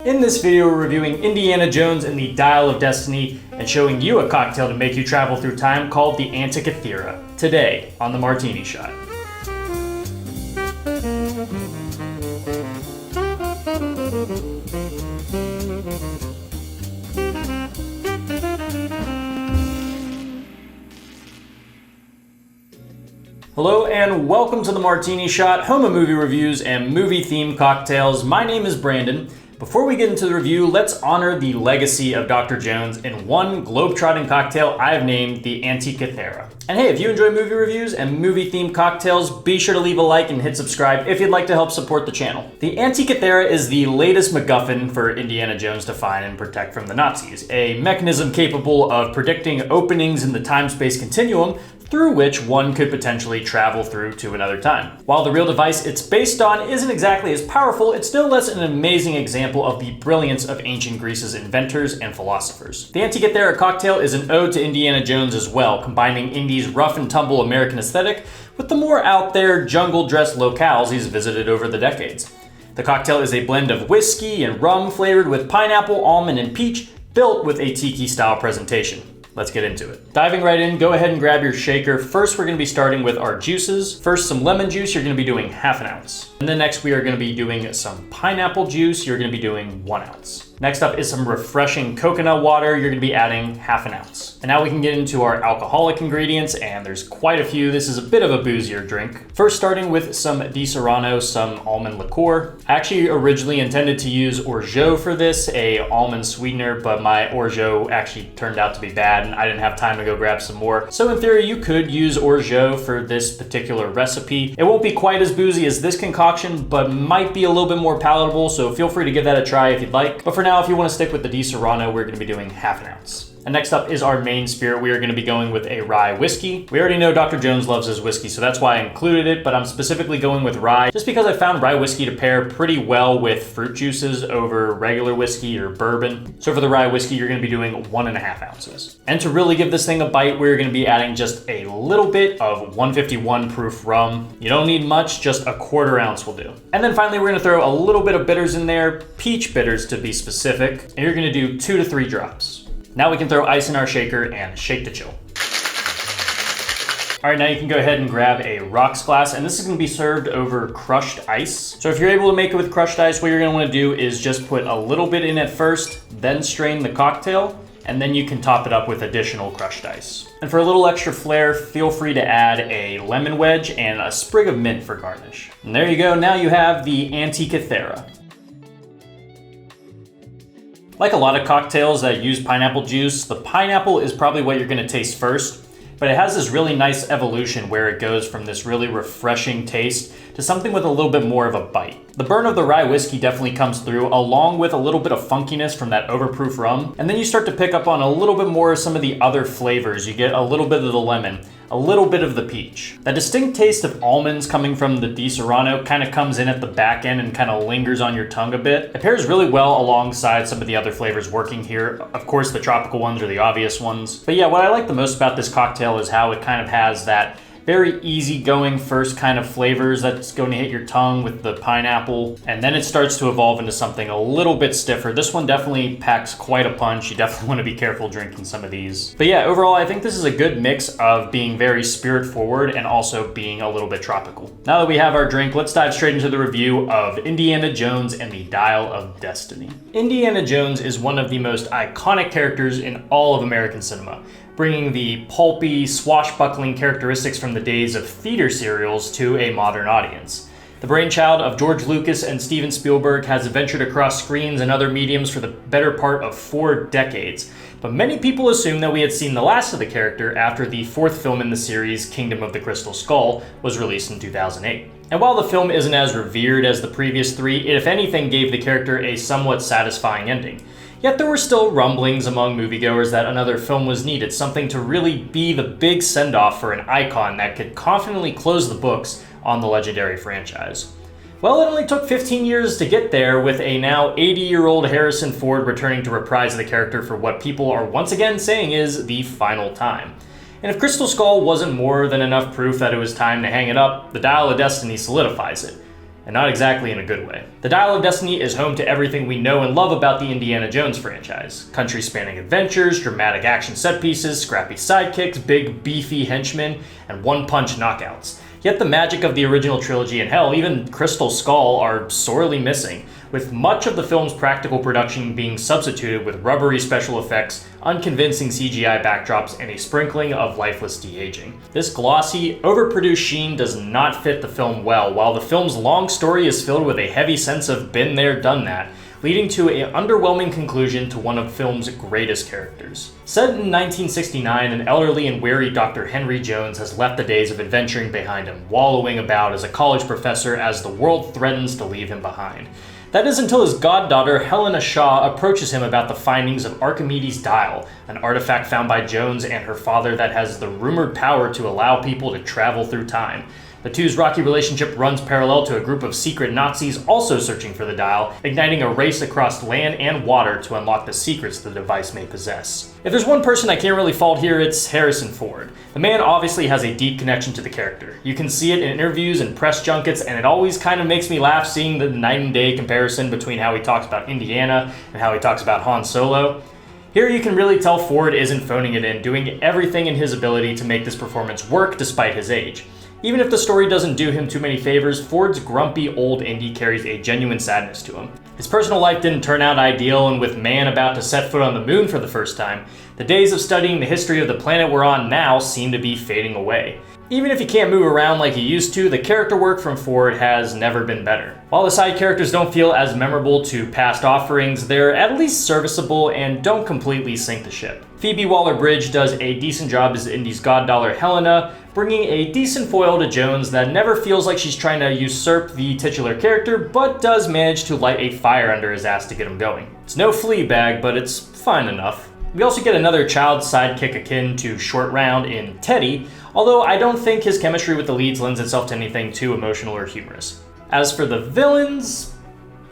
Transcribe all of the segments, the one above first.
In this video, we're reviewing Indiana Jones and the Dial of Destiny and showing you a cocktail to make you travel through time called the Antikythera, today on the Martini Shot. Hello and welcome to the Martini Shot, home of movie reviews and movie-themed cocktails. My name is Brandon. Before we get into the review, let's honor the legacy of Dr. Jones in one globetrotting cocktail I've named the Antikythera. And hey, if you enjoy movie reviews and movie-themed cocktails, be sure to leave a like and hit subscribe if you'd like to help support the channel. The Antikythera is the latest MacGuffin for Indiana Jones to find and protect from the Nazis, a mechanism capable of predicting openings in the time-space continuum through which one could potentially travel through to another time. While the real device it's based on isn't exactly as powerful, it's no less an amazing example of the brilliance of ancient Greece's inventors and philosophers. The Antikythera cocktail is an ode to Indiana Jones as well, combining Indy's rough and tumble American aesthetic with the more out there jungle-dressed locales he's visited over the decades. The cocktail is a blend of whiskey and rum flavored with pineapple, almond, and peach, built with a tiki-style presentation. Let's get into it. Diving right in, go ahead and grab your shaker. First, we're gonna be starting with our juices. First, some lemon juice, you're gonna be doing ½ ounce. And then next, we are gonna be doing some pineapple juice, you're gonna be doing 1 ounce. Next up is some refreshing coconut water, you're gonna be adding ½ ounce. And now we can get into our alcoholic ingredients, and there's quite a few. This is a bit of a boozier drink. First, starting with some Di Serrano, some almond liqueur. I actually originally intended to use orgeat for this, a almond sweetener, but my orgeat actually turned out to be bad, and I didn't have time to go grab some more. So in theory, you could use orgeat for this particular recipe. It won't be quite as boozy as this concoction, but might be a little bit more palatable, so feel free to give that a try if you'd like. But for now, if you want to stick with the Di Serrano, we're going to be doing ½ ounce. And next up is our main spirit. We are going to be going with a rye whiskey. We already know Dr. Jones loves his whiskey, so that's why I included it, but I'm specifically going with rye just because I found rye whiskey to pair pretty well with fruit juices over regular whiskey or bourbon. So for the rye whiskey, you're going to be doing 1½ ounces. And to really give this thing a bite, we're going to be adding just a little bit of 151 proof rum. You don't need much, just ¼ ounce will do. And then finally, we're going to throw a little bit of bitters in there, peach bitters to be specific, and you're going to do 2 to 3 drops. Now we can throw ice in our shaker and shake to chill. All right, now you can go ahead and grab a rocks glass, and this is gonna be served over crushed ice. So if you're able to make it with crushed ice, what you're gonna wanna do is just put a little bit in at first, then strain the cocktail, and then you can top it up with additional crushed ice. And for a little extra flair, feel free to add a lemon wedge and a sprig of mint for garnish. And there you go, now you have the Antikythera. Like a lot of cocktails that use pineapple juice, the pineapple is probably what you're gonna taste first, but it has this really nice evolution where it goes from this really refreshing taste to something with a little bit more of a bite. The burn of the rye whiskey definitely comes through, along with a little bit of funkiness from that overproof rum, and then you start to pick up on a little bit more of some of the other flavors. You get a little bit of the lemon, a little bit of the peach. That distinct taste of almonds coming from the Di Serrano kind of comes in at the back end and kind of lingers on your tongue a bit. It pairs really well alongside some of the other flavors working here. Of course, the tropical ones are the obvious ones. But yeah, what I like the most about this cocktail is how it kind of has that very easygoing first kind of flavors that's going to hit your tongue with the pineapple, and then it starts to evolve into something a little bit stiffer. This one definitely packs quite a punch. You definitely want to be careful drinking some of these. But yeah, overall, I think this is a good mix of being very spirit forward and also being a little bit tropical. Now that we have our drink, let's dive straight into the review of Indiana Jones and the Dial of Destiny. Indiana Jones is one of the most iconic characters in all of American cinema, bringing the pulpy, swashbuckling characteristics from the days of theater serials to a modern audience. The brainchild of George Lucas and Steven Spielberg has ventured across screens and other mediums for the better part of 4 decades, but many people assume that we had seen the last of the character after the 4th film in the series, Kingdom of the Crystal Skull, was released in 2008. And while the film isn't as revered as the previous 3, it if anything gave the character a somewhat satisfying ending. Yet there were still rumblings among moviegoers that another film was needed, something to really be the big send-off for an icon that could confidently close the books on the legendary franchise. Well, it only took 15 years to get there, with a now 80-year-old Harrison Ford returning to reprise the character for what people are once again saying is the final time. And if Crystal Skull wasn't more than enough proof that it was time to hang it up, the Dial of Destiny solidifies it. and not exactly in a good way. The Dial of Destiny is home to everything we know and love about the Indiana Jones franchise. Country-spanning adventures, dramatic action set pieces, scrappy sidekicks, big beefy henchmen, and one-punch knockouts. Yet the magic of the original trilogy and hell, even Crystal Skull, are sorely missing, with much of the film's practical production being substituted with rubbery special effects, unconvincing CGI backdrops, and a sprinkling of lifeless de-aging. This glossy, overproduced sheen does not fit the film well, while the film's long story is filled with a heavy sense of been there, done that, leading to an underwhelming conclusion to one of film's greatest characters. Set in 1969, an elderly and weary Dr. Henry Jones has left the days of adventuring behind him, wallowing about as a college professor as the world threatens to leave him behind. That is until his goddaughter, Helena Shaw, approaches him about the findings of Archimedes' Dial, an artifact found by Jones and her father that has the rumored power to allow people to travel through time. The two's rocky relationship runs parallel to a group of secret Nazis also searching for the dial, igniting a race across land and water to unlock the secrets the device may possess. If there's one person I can't really fault here, it's Harrison Ford. The man obviously has a deep connection to the character. You can see it in interviews and press junkets, and it always kind of makes me laugh seeing the night and day comparison between how he talks about Indiana and how he talks about Han Solo. Here you can really tell Ford isn't phoning it in, doing everything in his ability to make this performance work despite his age. Even if the story doesn't do him too many favors, Ford's grumpy old Indy carries a genuine sadness to him. His personal life didn't turn out ideal, and with man about to set foot on the moon for the first time, the days of studying the history of the planet we're on now seem to be fading away. Even if he can't move around like he used to, the character work from Ford has never been better. While the side characters don't feel as memorable to past offerings, they're at least serviceable and don't completely sink the ship. Phoebe Waller-Bridge does a decent job as Indy's goddaughter Helena, bringing a decent foil to Jones that never feels like she's trying to usurp the titular character, but does manage to light a fire under his ass to get him going. It's no Fleabag, but it's fine enough. We also get another child sidekick akin to Short Round in Teddy, although I don't think his chemistry with the leads lends itself to anything too emotional or humorous. As for the villains,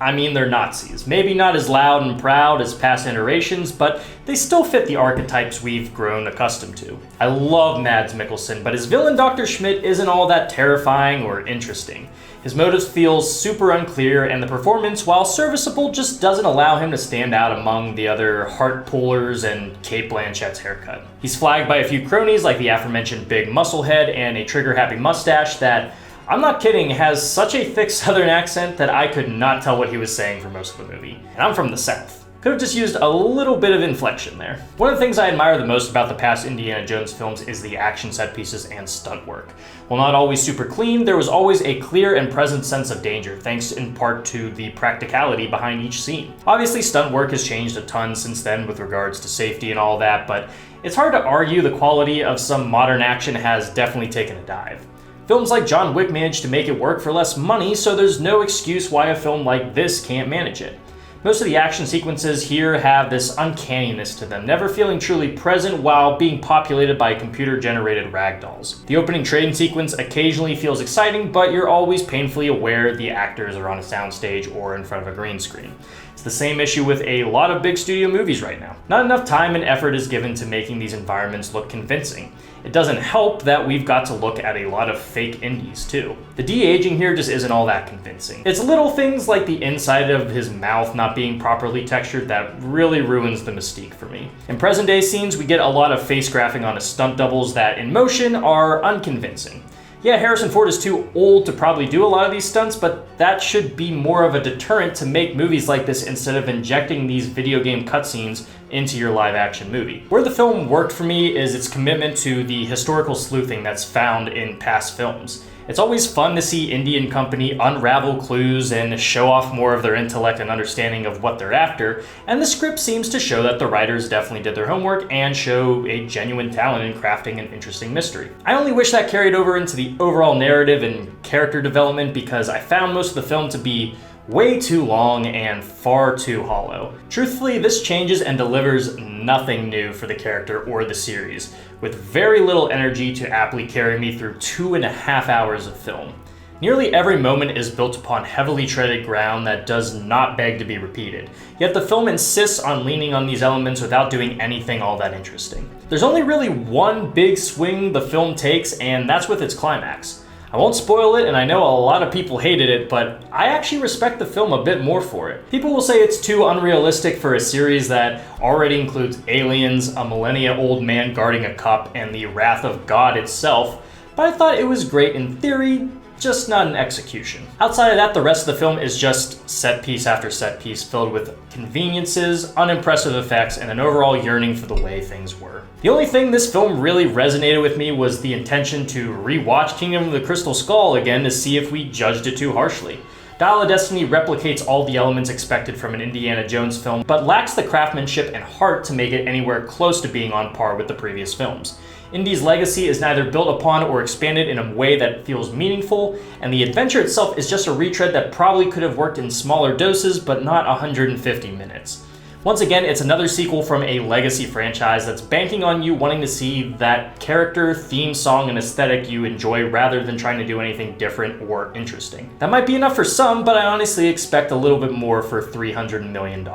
I mean, they're Nazis. Maybe not as loud and proud as past iterations, but they still fit the archetypes we've grown accustomed to. I love Mads Mikkelsen, but his villain Dr. Schmidt isn't all that terrifying or interesting. His motives feel super unclear, and the performance, while serviceable, just doesn't allow him to stand out among the other heart pullers and Cate Blanchett's haircut. He's flagged by a few cronies like the aforementioned big muscle head and a trigger-happy mustache that, I'm not kidding, has such a thick southern accent that I could not tell what he was saying for most of the movie. And I'm from the South. Could have just used a little bit of inflection there. One of the things I admire the most about the past Indiana Jones films is the action set pieces and stunt work. While not always super clean, there was always a clear and present sense of danger, thanks in part to the practicality behind each scene. Obviously, stunt work has changed a ton since then with regards to safety and all that, but it's hard to argue the quality of some modern action has definitely taken a dive. Films like John Wick managed to make it work for less money, so there's no excuse why a film like this can't manage it. Most of the action sequences here have this uncanniness to them, never feeling truly present while being populated by computer-generated ragdolls. The opening train sequence occasionally feels exciting, but you're always painfully aware the actors are on a soundstage or in front of a green screen. It's the same issue with a lot of big studio movies right now. Not enough time and effort is given to making these environments look convincing. It doesn't help that we've got to look at a lot of fake indies too. The de-aging here just isn't all that convincing. It's little things like the inside of his mouth not being properly textured that really ruins the mystique for me. In present day scenes, we get a lot of face graphing on his stunt doubles that in motion are unconvincing. Yeah, Harrison Ford is too old to probably do a lot of these stunts, but that should be more of a deterrent to make movies like this instead of injecting these video game cutscenes into your live action movie. Where the film worked for me is its commitment to the historical sleuthing that's found in past films. It's always fun to see Indy and company unravel clues and show off more of their intellect and understanding of what they're after, and the script seems to show that the writers definitely did their homework and show a genuine talent in crafting an interesting mystery. I only wish that carried over into the overall narrative and character development because I found most of the film to be way too long and far too hollow. Truthfully, this changes and delivers nothing new for the character or the series, with very little energy to aptly carry me through 2.5 hours of film. Nearly every moment is built upon heavily treaded ground that does not beg to be repeated, yet the film insists on leaning on these elements without doing anything all that interesting. There's only really one big swing the film takes, and that's with its climax. I won't spoil it, and I know a lot of people hated it, but I actually respect the film a bit more for it. People will say it's too unrealistic for a series that already includes aliens, a millennia-old man guarding a cup, and the wrath of God itself, but I thought it was great in theory, just not in execution. Outside of that, the rest of the film is just set piece after set piece filled with conveniences, unimpressive effects, and an overall yearning for the way things were. The only thing this film really resonated with me was the intention to rewatch Kingdom of the Crystal Skull again to see if we judged it too harshly. Dial of Destiny replicates all the elements expected from an Indiana Jones film, but lacks the craftsmanship and heart to make it anywhere close to being on par with the previous films. Indy's legacy is neither built upon or expanded in a way that feels meaningful, and the adventure itself is just a retread that probably could have worked in smaller doses, but not 150 minutes. Once again, it's another sequel from a legacy franchise that's banking on you wanting to see that character, theme song, and aesthetic you enjoy rather than trying to do anything different or interesting. That might be enough for some, but I honestly expect a little bit more for $300 million.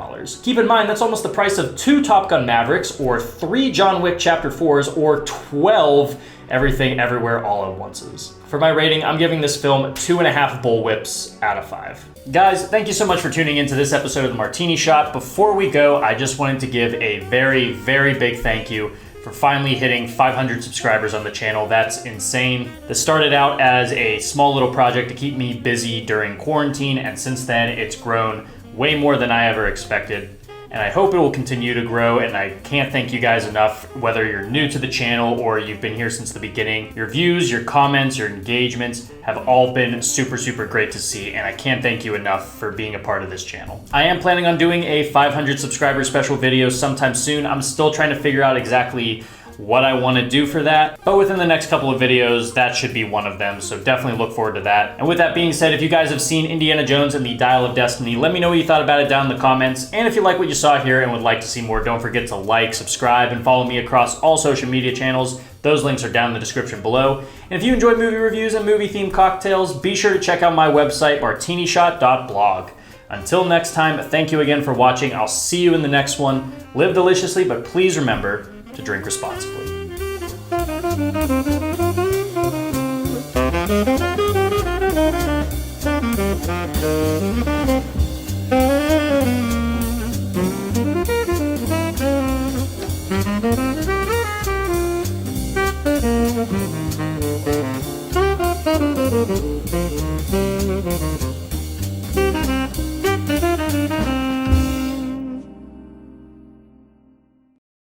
Keep in mind, that's almost the price of 2 Top Gun Mavericks, or 3 John Wick Chapter 4s, or 12 Everything Everywhere All at Onces. For my rating, I'm giving this film 2.5 bullwhips out of 5. Guys, thank you so much for tuning into this episode of the Martini Shot. Before we go, I just wanted to give a very, very big thank you for finally hitting 500 subscribers on the channel. That's insane. This started out as a small little project to keep me busy during quarantine, and since then it's grown way more than I ever expected. And I hope it will continue to grow, and I can't thank you guys enough, whether you're new to the channel or you've been here since the beginning. Your views, your comments, your engagements have all been super, super great to see, and I can't thank you enough for being a part of this channel. I am planning on doing a 500 subscriber special video sometime soon. I'm still trying to figure out exactly what I want to do for that, but within the next couple of videos, that should be one of them, so definitely look forward to that. And with that being said, if you guys have seen Indiana Jones and the Dial of Destiny, let me know what you thought about it down in the comments, and if you like what you saw here and would like to see more, don't forget to like, subscribe, and follow me across all social media channels. Those links are down in the description below. And if you enjoy movie reviews and movie-themed cocktails, be sure to check out my website, martinishot.blog. Until next time, thank you again for watching. I'll see you in the next one. Live deliciously, but please remember to drink responsibly.